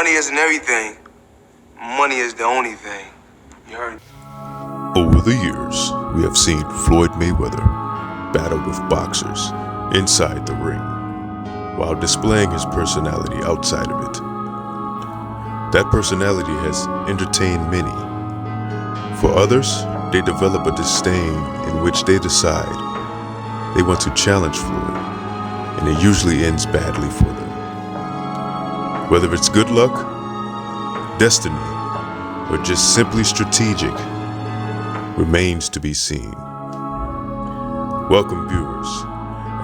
Money isn't everything. Money is the only thing. You heard? Over the years, we have seen Floyd Mayweather battle with boxers inside the ring, while displaying his personality outside of it. That personality has entertained many. For others, they develop a disdain in which they decide they want to challenge Floyd, and it usually ends badly for them. Whether it's good luck, destiny, or just simply strategic, remains to be seen. Welcome, viewers,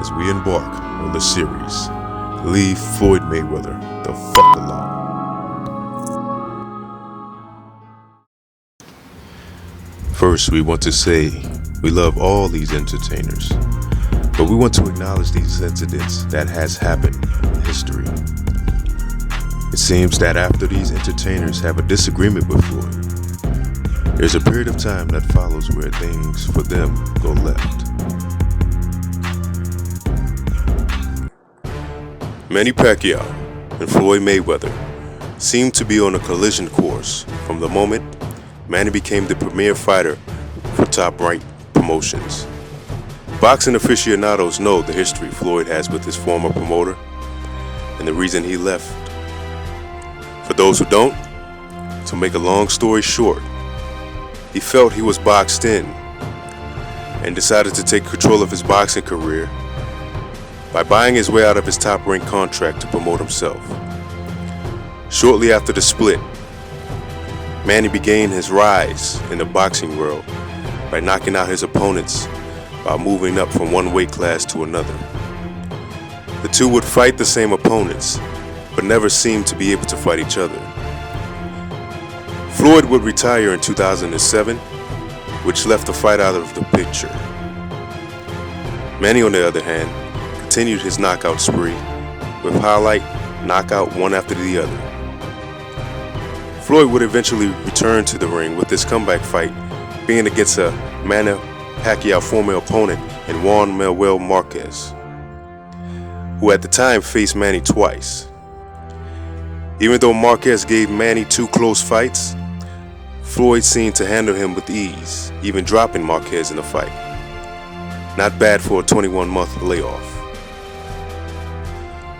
as we embark on the series, Leave Floyd Mayweather the fuck alone. First, we want to say we love all these entertainers, but we want to acknowledge these incidents that has happened in history. It seems that after these entertainers have a disagreement with Floyd, there's a period of time that follows where things for them go left. Manny Pacquiao and Floyd Mayweather seemed to be on a collision course from the moment Manny became the premier fighter for top-ranked promotions. Boxing aficionados know the history Floyd has with his former promoter and the reason he left. For those who don't, to make a long story short, he felt he was boxed in and decided to take control of his boxing career by buying his way out of his top-ranked contract to promote himself. Shortly after the split, Manny began his rise in the boxing world by knocking out his opponents while moving up from one weight class to another. The two would fight the same opponents, but never seemed to be able to fight each other. Floyd would retire in 2007, which left the fight out of the picture. Manny, on the other hand, continued his knockout spree with highlight knockout one after the other. Floyd would eventually return to the ring with his comeback fight being against a Manny Pacquiao former opponent in Juan Manuel Marquez, who at the time faced Manny twice. Even though Marquez gave Manny two close fights, Floyd seemed to handle him with ease, even dropping Marquez in the fight. Not bad for a 21-month layoff.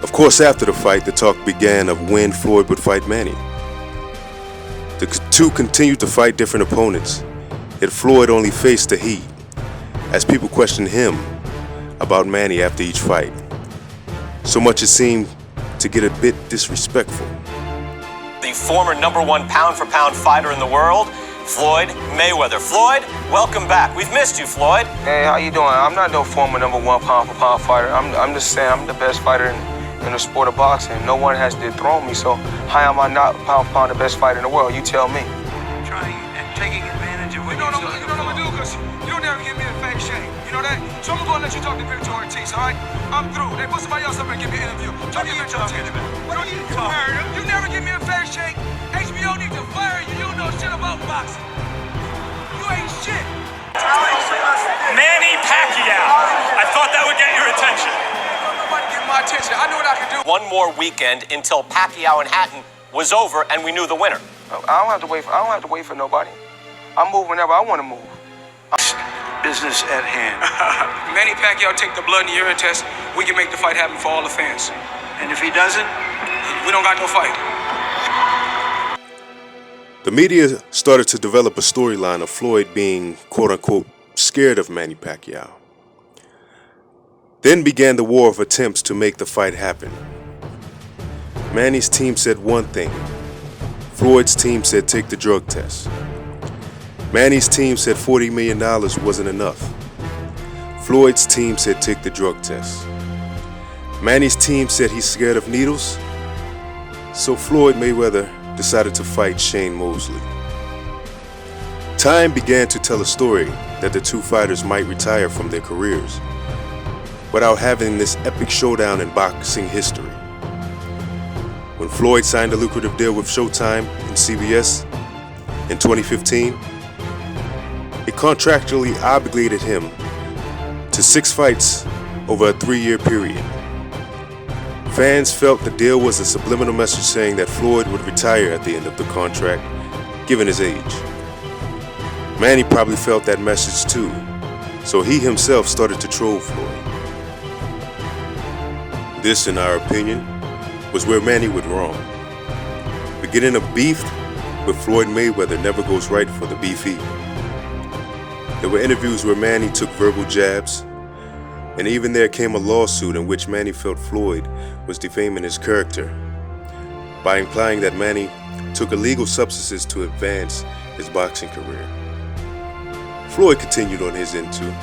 Of course, after the fight, the talk began of when Floyd would fight Manny. The two continued to fight different opponents, yet Floyd only faced the heat, as people questioned him about Manny after each fight. So much it seemed to get a bit disrespectful. The former #1 pound-for-pound fighter in the world, Floyd Mayweather. Floyd, welcome back. We've missed you, Floyd. Hey, how you doing? I'm not no former #1 pound-for-pound fighter. I'm just saying I'm the best fighter in the sport of boxing. No one has dethroned me, so how am I not pound-for-pound the best fighter in the world? You tell me. Trying and taking advantage of what you know what I'm gonna do, because you'll never give me a fake shake. You know that? So I'm gonna let you talk to Victor Ortiz, all right? I'm through. They put somebody else up and give me an interview. Talk to Victor Ortiz. What are you doing? You never give me a fake shake. HBO needs to fire you. You know shit about boxing. You ain't shit. Manny Pacquiao. I thought that would get your attention. Nobody get my attention. I knew what I could do. One more weekend until Pacquiao and Hatton was over and we knew the winner. I don't have to wait for nobody. I move whenever I want to move. Business at hand. Manny Pacquiao take the blood and urine test. We can make the fight happen for all the fans. And if he doesn't, we don't got no fight. The media started to develop a storyline of Floyd being, quote-unquote, scared of Manny Pacquiao. Then began the war of attempts to make the fight happen. Manny's team said one thing. Floyd's team said take the drug test. Manny's team said $40 million wasn't enough. Floyd's team said take the drug test. Manny's team said he's scared of needles, so Floyd Mayweather decided to fight Shane Mosley. Time began to tell a story that the two fighters might retire from their careers without having this epic showdown in boxing history. When Floyd signed a lucrative deal with Showtime and CBS in 2015, it contractually obligated him to 6 fights over a 3-year period. Fans felt the deal was a subliminal message saying that Floyd would retire at the end of the contract, given his age. Manny probably felt that message too, so he himself started to troll Floyd. This, in our opinion, was where Manny went wrong. Beginning a beef with Floyd Mayweather never goes right for the beefy. There were interviews where Manny took verbal jabs, and even there came a lawsuit in which Manny felt Floyd was defaming his character by implying that Manny took illegal substances to advance his boxing career. Floyd continued on his end too.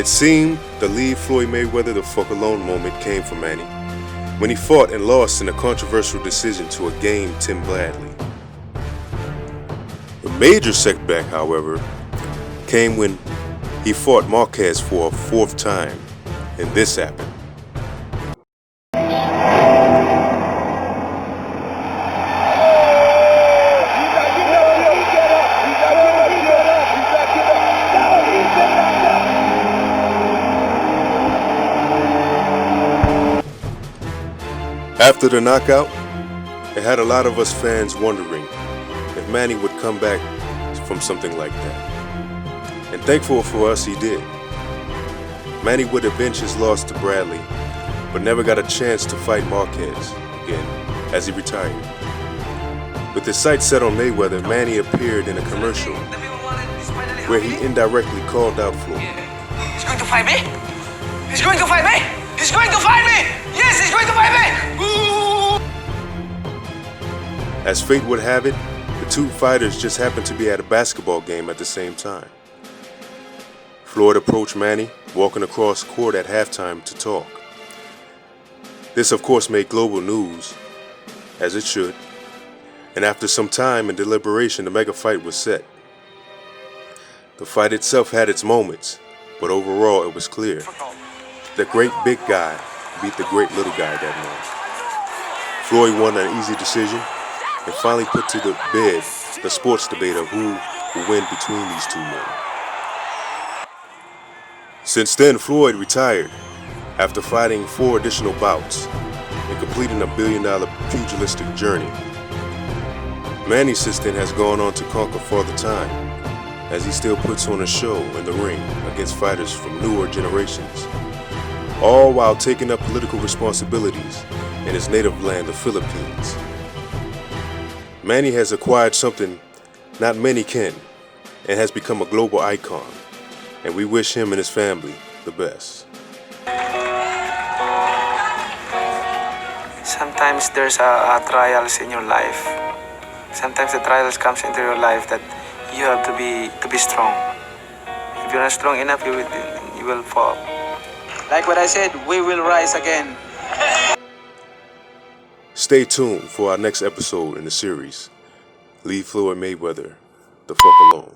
It seemed the leave Floyd Mayweather the fuck alone moment came for Manny when he fought and lost in a controversial decision to a game Tim Bradley. The major setback, however, came when he fought Marquez for a fourth time, and this happened. After the knockout, it had a lot of us fans wondering if Manny would come back from something like that. And thankful for us, he did. Manny would avenge his loss to Bradley, but never got a chance to fight Marquez again as he retired. With his sights set on Mayweather, Manny appeared in a commercial where he indirectly called out Floyd. He's going to fight me? He's going to fight me? He's going to fight me! Yes, he's going to fight me! Ooh. As fate would have it, the two fighters just happened to be at a basketball game at the same time. Floyd approached Manny, walking across court at halftime to talk. This, of course, made global news, as it should, and after some time and deliberation, the mega fight was set. The fight itself had its moments, but overall it was clear. The great big guy beat the great little guy that night. Floyd won an easy decision and finally put to the bed the sports debate of who will win between these two men. Since then, Floyd retired after fighting 4 additional bouts and completing a billion-dollar pugilistic journey. Manny since then has gone on to conquer Father Time, as he still puts on a show in the ring against fighters from newer generations, all while taking up political responsibilities in his native land, the Philippines. Manny has acquired something not many can and has become a global icon, and we wish him and his family the best. Sometimes there's a trials in your life. Sometimes the trials comes into your life that you have to be strong. If you're not strong enough, you will fall. Like what I said, we will rise again. Stay tuned for our next episode in the series. Leave Floyd Mayweather the fuck alone.